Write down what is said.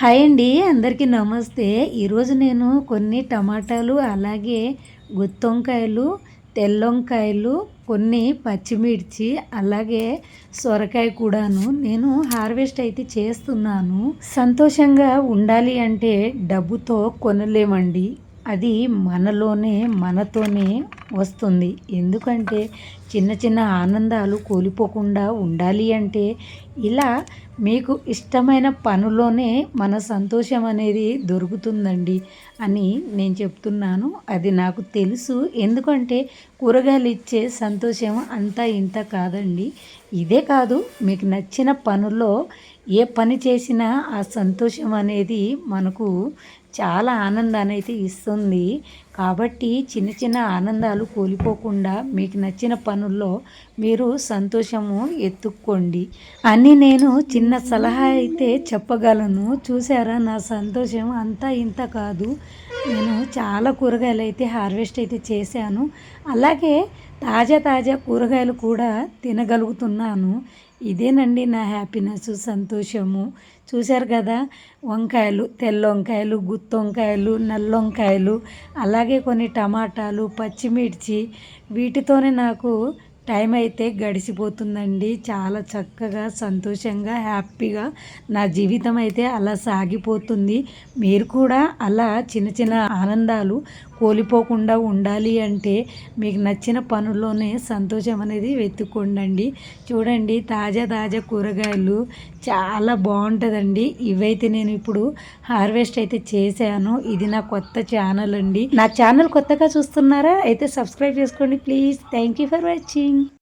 Hi అండి. అందరికీ నమస్తే. ఈరోజు నేను కొన్ని టమాటాలు, అలాగే గుత్తొంకాయలు, తెల్లొంకాయలు, కొన్ని పచ్చిమిర్చి, అలాగే సొరకాయ కూడాను నేను హార్వెస్ట్ అయితే చేస్తున్నాను. సంతోషంగా ఉండాలి అంటే డబ్బుతో కొనలేమండి. అది మనతోనే వస్తుంది. ఎందుకంటే చిన్న చిన్న ఆనందాలు కోల్పోకుండా ఉండాలి అంటే ఇలా మీకు ఇష్టమైన పనులోనే మన సంతోషం అనేది దొరుకుతుందండి అని నేను చెప్తున్నాను. అది నాకు తెలుసు. ఎందుకంటే కూరగాయలు ఇచ్చే సంతోషం అంతా ఇంత కాదండి. ఇదే కాదు, మీకు నచ్చిన పనుల్లో ఏ పని చేసినా ఆ సంతోషం అనేది మనకు చాలా ఆనందాన్ని అయితే ఇస్తుంది. కాబట్టి చిన్న చిన్న ఆనందాలు కోల్పోకుండా మీకు నచ్చిన పనుల్లో మీరు సంతోషము ఎత్తుక్కోండి అని నేను చిన్న సలహా అయితే చెప్పగలను. చూసారా, నా సంతోషం అంతా ఇంత కాదు. నేను చాలా కూరగాయలు అయితే హార్వెస్ట్ అయితే చేశాను. అలాగే తాజా తాజా కూరగాయలు కూడా తినగలుగుతున్నాను. ఇదేనండి నా హ్యాపీనెస్, సంతోషము. చూశారు కదా, వంకాయలు, తెల్లొంకాయలు, గుత్తొంకాయలు, నల్లొంకాయలు, అలాగే కొన్ని టమాటాలు, పచ్చిమిర్చి, వీటితోనే నాకు టైం అయితే గడిచిపోతుందండి. చాలా చక్కగా, సంతోషంగా, హ్యాపీగా నా జీవితం అయితే అలా సాగిపోతుంది. మీరు కూడా అలా చిన్న చిన్న ఆనందాలు కోల్పోకుండా ఉండాలి అంటే మీకు నచ్చిన పనుల్లోనే సంతోషం అనేది వెతుక్కోండి. చూడండి, తాజా తాజా కూరగాయలు చాలా బాగుంటుందండి. ఇవైతే నేను ఇప్పుడు హార్వెస్ట్ అయితే చేశాను. ఇది నా కొత్త ఛానల్ అండి. నా ఛానల్ కొత్తగా చూస్తున్నారా? అయితే సబ్స్క్రైబ్ చేసుకోండి please. Thank you for watching.